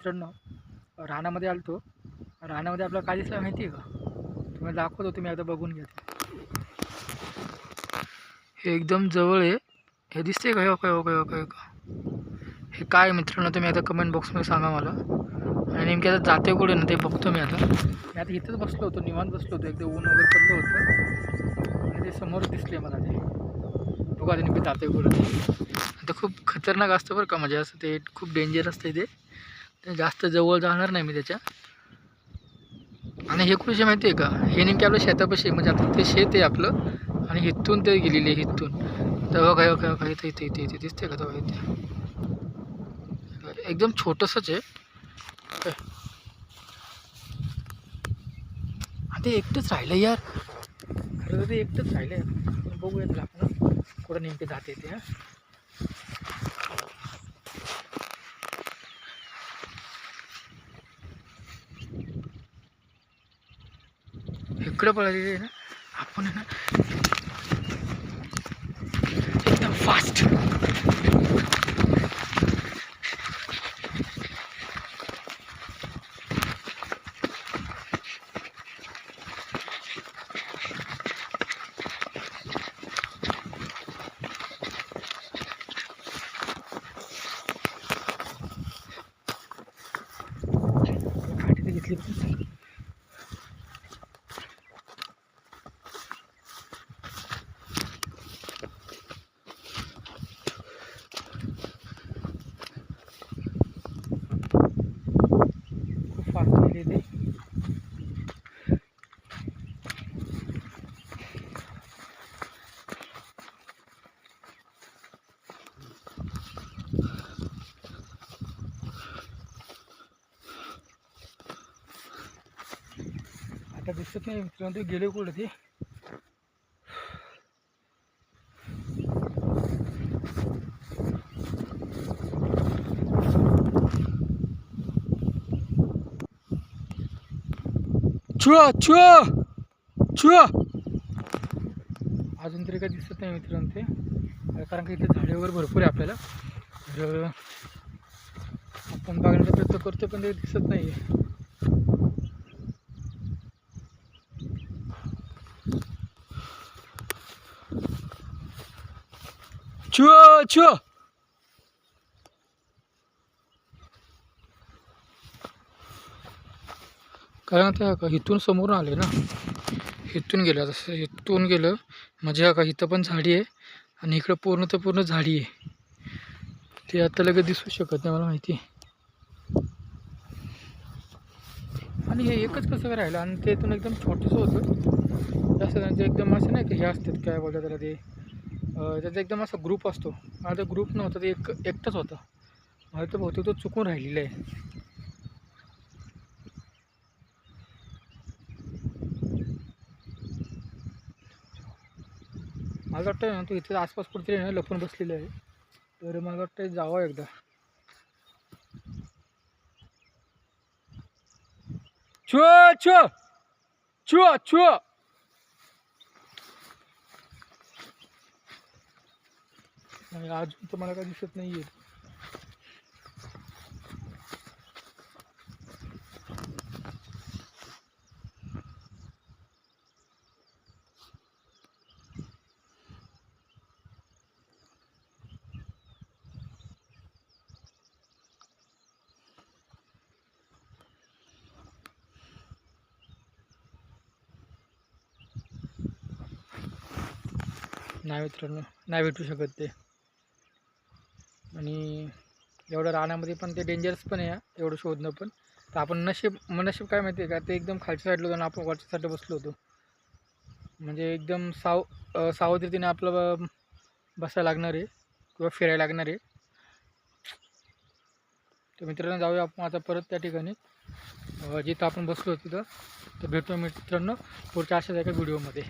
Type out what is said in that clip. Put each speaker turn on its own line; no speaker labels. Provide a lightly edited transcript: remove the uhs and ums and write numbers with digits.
मित्रांनो, रानामध्ये आलतो. रानामध्ये आपल्याला काय दिसलं माहिती आहे का? तुम्हाला दाखवतो, तुम्ही एकदा बघून घ्या. हे एकदम जवळ आहे. हे दिसते का? हे काय मित्रांनो, तुम्ही आता कमेंट बॉक्समध्ये सांगा मला. आणि नेमकी आता जाते कुठे ना ते बघतो मी आता इथंच बसलो होतो, निवांत बसलो होतो. एकदम ऊन वगैरे पडलं होतं आणि ते समोर दिसले मला. ते बघा ते नेमकी जाते कुठे. आता खूप खतरनाक असतं बरं का, म्हणजे असं ते खूप डेंजर असतं ते जास्त जवळ जाणार नाही मी त्याच्या. आणि हे कुठे माहिती आहे का? हे नेमके आपल्या शेतापाशी, म्हणजे आता ते शेत आहे आपलं आणि इथून ते गेलेले इथून. तेव्हा काय इथे दिसते का? तेव्हा इथे एकदम छोटंसंच आहे. ते एकटंच राहिलं यार, खरं तर ते एकटंच राहिलं. बघूया तुला आपण कुठं नेमके जाते ते. इकडं पळालेले ना आपण, आहे ना एकदम फास्ट. गाडी घेतली खूप फास्ट गेले ते. आता दिसत नाही मित्रांनो, ते गेले कुठे ते. छुआ छुआ छुआ अजून तरी काही दिसत नाही मित्रांनो ते, कारण की इथे झाडे वगैरे भरपूर आहे आपल्याला. तर आपण बघण्याचा प्रयत्न करतो पण ते दिसत नाही आहे. छुआ छुआ कारण ते का इथून समोरून आले ना, इथून गेलं. तसं इथून गेलं म्हणजे का इथं पण झाडी आहे आणि इकडं पूर्ण झाडी आहे. ते आता लगेच दिसू शकत नाही, मला माहिती आहे. आणि हे एकच कसं काय राहिलं, आणि ते इथून एकदम छोटंसं होतं. जास्त त्यांचं एकदम असं नाही की हे असतात, काय बोलतात त्याला ते, त्याचा एकदम असा ग्रुप असतो. माझा ग्रुप नव्हता, ते एकटाच होता. मला तर बहुतेक तो चुकून राहिलेला आहे. मला वाटतं ना तो इथे आसपास कुठेतरी ना लपून बसलेलं आहे. तर मला वाटतं जावं एकदा. छुआ छुआ छुआ छुआ अजून तर मला काय दिसत नाहीये. नाही मित्रांनो, नाही भेटू शकत ते. आणि एवढं रानामध्ये पण ते डेंजरस पण आहे एवढं शोधणं पण. तर आपण नशीब काय माहिती आहे का, ते एकदम खालच्या साईडला होतं आणि आपण वरच्या साईडला बसलो होतो. म्हणजे एकदम सावधतेने आपलं बसायला लागणार आहे किंवा फिरायला लागणार आहे. तर मित्रांनो, जाऊया आपण आता परत त्या ठिकाणी जिथं आपण बसलो तिथं. तर भेटूया मित्रांनो पुढच्या अशाच एका व्हिडिओमध्ये.